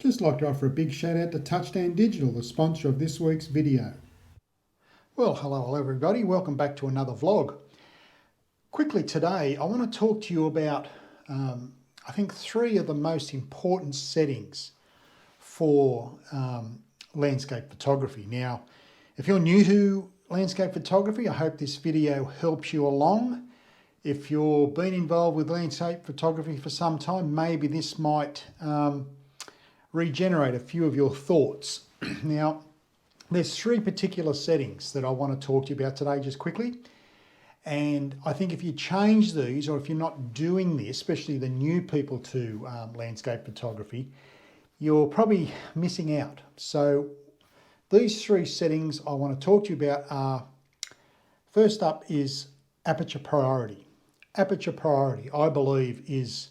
Just like to offer a big shout out to Touchdown Digital, the sponsor of this week's video. Well, hello everybody, welcome back to another vlog. Quickly today, I want to talk to you about, I think, three of the most important settings for landscape photography. Now, if you're new to landscape photography, I hope this video helps you along. If you've been involved with landscape photography for some time, maybe this might regenerate a few of your thoughts. Now, there's three particular settings that I want to talk to you about today just quickly. And I think if you change these, or if you're not doing this, especially the new people to landscape photography, you're probably missing out. So these three settings I want to talk to you about are, first up is Aperture Priority. Aperture Priority, I believe, is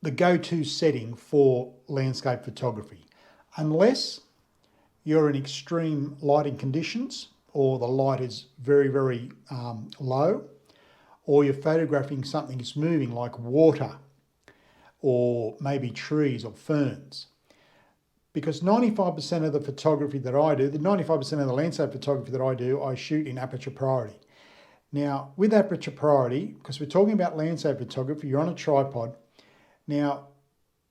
the go-to setting for landscape photography. Unless you're in extreme lighting conditions, or the light is very, very low, or you're photographing something that's moving like water, or maybe trees or ferns. Because 95% of the photography that I do, the 95% of the landscape photography that I do, I shoot in Aperture Priority. Now, with Aperture Priority, because we're talking about landscape photography, you're on a tripod. Now,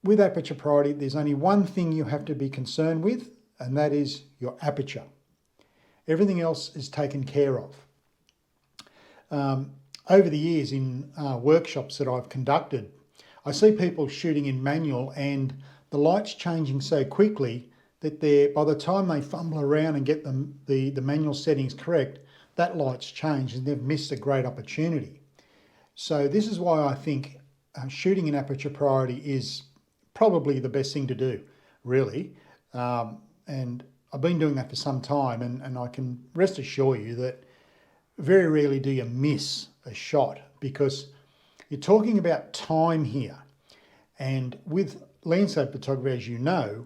with Aperture Priority, there's only one thing you have to be concerned with, and that is your aperture. Everything else is taken care of. Over the years in workshops that I've conducted, I see people shooting in manual and the light's changing so quickly that by the time they fumble around and get the manual settings correct, that light's changed and they've missed a great opportunity. So this is why I think shooting in Aperture Priority is probably the best thing to do, really. And I've been doing that for some time, and I can rest assure you that very rarely do you miss a shot, because you're talking about time here. And with landscape photography, as you know,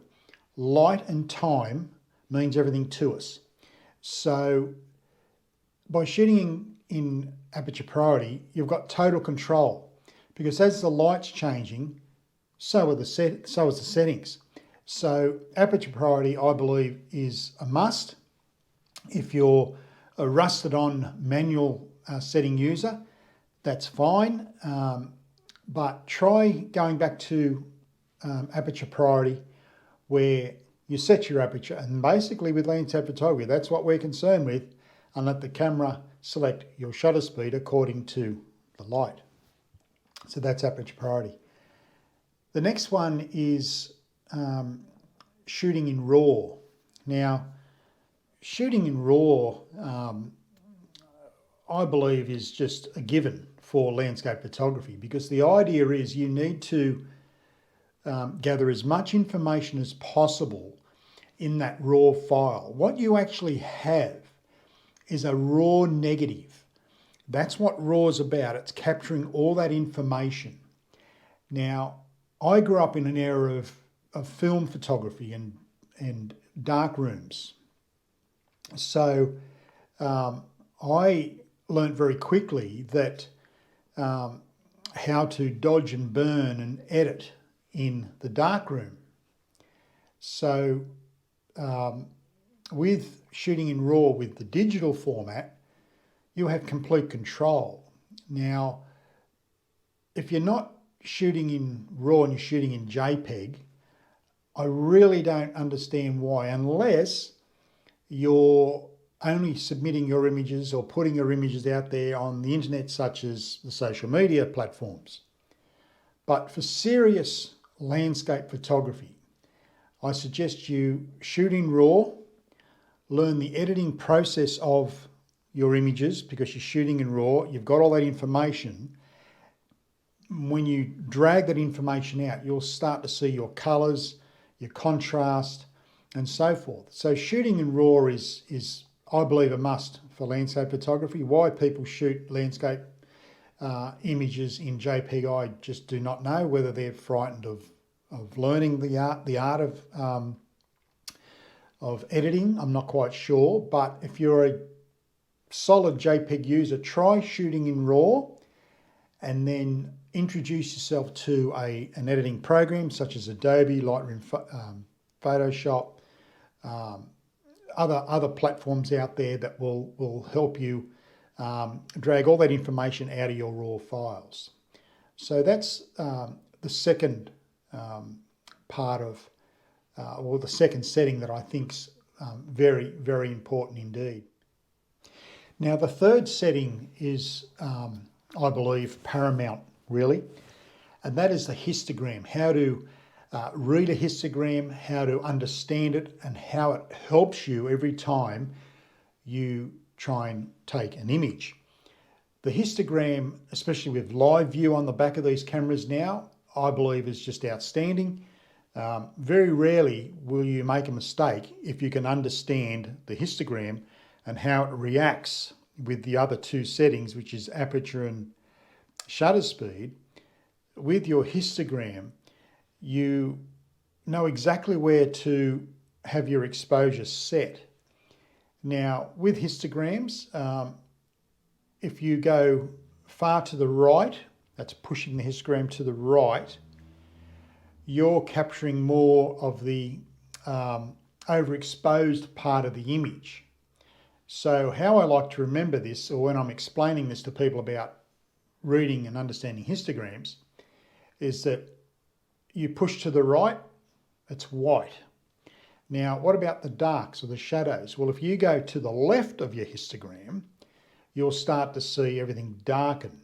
light and time means everything to us. So by shooting in Aperture Priority, you've got total control, because as the light's changing, so is the settings. So Aperture Priority, I believe, is a must. If you're a rusted-on manual setting user, that's fine. But try going back to Aperture Priority, where you set your aperture, and basically with landscape photography, that's what we're concerned with, and let the camera select your shutter speed according to the light. So that's Aperture Priority. The next one is shooting in RAW. Now, shooting in RAW, I believe, is just a given for landscape photography, because the idea is you need to gather as much information as possible in that RAW file. What you actually have is a RAW negative. That's what RAW is about. It's capturing all that information. I grew up in an era of film photography and dark rooms. So I learned very quickly that how to dodge and burn and edit in the dark room. So with shooting in RAW with the digital format, you have complete control. Now, if you're not shooting in RAW and you're shooting in JPEG, I really don't understand why, unless you're only submitting your images or putting your images out there on the internet, such as the social media platforms. But for serious landscape photography, I suggest you shoot in RAW, learn the editing process of your images, because you're shooting in RAW, you've got all that information. When you drag that information out, you'll start to see your colours, your contrast, and so forth. So shooting in RAW is I believe, a must for landscape photography. Why people shoot landscape images in JPEG, I just do not know. Whether they're frightened of learning the art of editing, I'm not quite sure. But if you're a solid JPEG user, try shooting in RAW, and then introduce yourself to an editing program such as Adobe, Lightroom, Photoshop, other platforms out there that will help you drag all that information out of your raw files. So that's the second part of, or the second setting that I think's very, very important indeed. Now the third setting is, I believe, paramount really, and that is the histogram. How to read a histogram, how to understand it, and how it helps you every time you try and take an image. The histogram, especially with live view on the back of these cameras now, I believe is just outstanding. Very rarely will you make a mistake if you can understand the histogram and how it reacts with the other two settings, which is aperture and shutter speed. With your histogram, you know exactly where to have your exposure set. Now, with histograms, if you go far to the right, that's pushing the histogram to the right, you're capturing more of the overexposed part of the image. So how I like to remember this, or when I'm explaining this to people about reading and understanding histograms, is that you push to the right, it's white. Now, what about the darks or the shadows? Well, if you go to the left of your histogram, you'll start to see everything darken.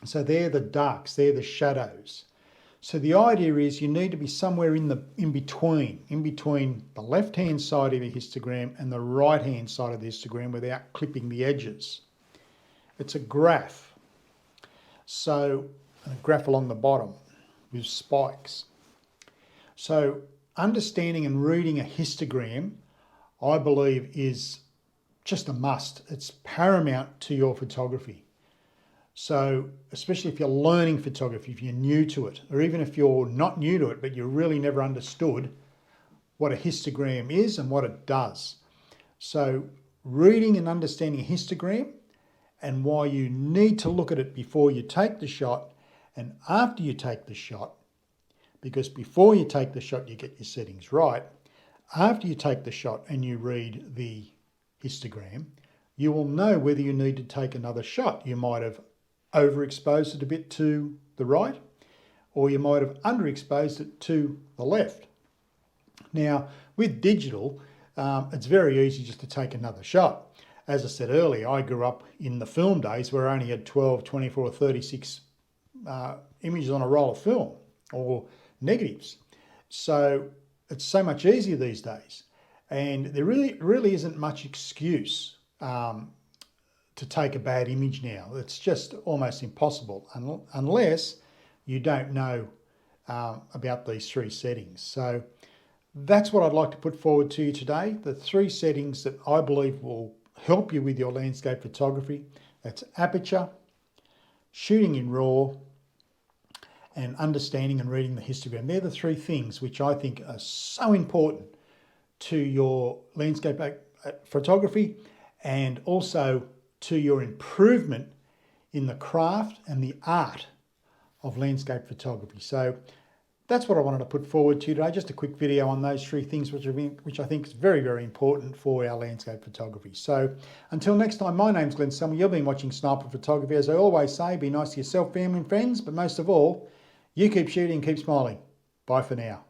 So they're the darks, they're the shadows. So the idea is you need to be somewhere in between the left-hand side of your histogram and the right-hand side of the histogram without clipping the edges. It's a graph. So a graph along the bottom with spikes. So understanding and reading a histogram, I believe, is just a must. It's paramount to your photography. So especially if you're learning photography, if you're new to it, or even if you're not new to it, but you really never understood what a histogram is and what it does. So reading and understanding a histogram and why you need to look at it before you take the shot and after you take the shot, because before you take the shot, you get your settings right. After you take the shot and you read the histogram, you will know whether you need to take another shot. You might have overexposed it a bit to the right, or you might have underexposed it to the left. Now, with digital, it's very easy just to take another shot. As I said earlier, I grew up in the film days where I only had 12, 24, 36 images on a roll of film, or negatives. So it's so much easier these days. And there really isn't much excuse to take a bad image now. It's just almost impossible unless you don't know about these three settings. So that's what I'd like to put forward to you today. The three settings that I believe will help you with your landscape photography. That's aperture, shooting in RAW, and understanding and reading the histogram. They're the three things which I think are so important to your landscape photography and also to your improvement in the craft and the art of landscape photography. So that's what I wanted to put forward to you today. Just a quick video on those three things which I think is very, very important for our landscape photography. So until next time, my name's Glenn Summer. You've been watching Sniper Photography. As I always say, be nice to yourself, family and friends, but most of all, you keep shooting, keep smiling. Bye for now.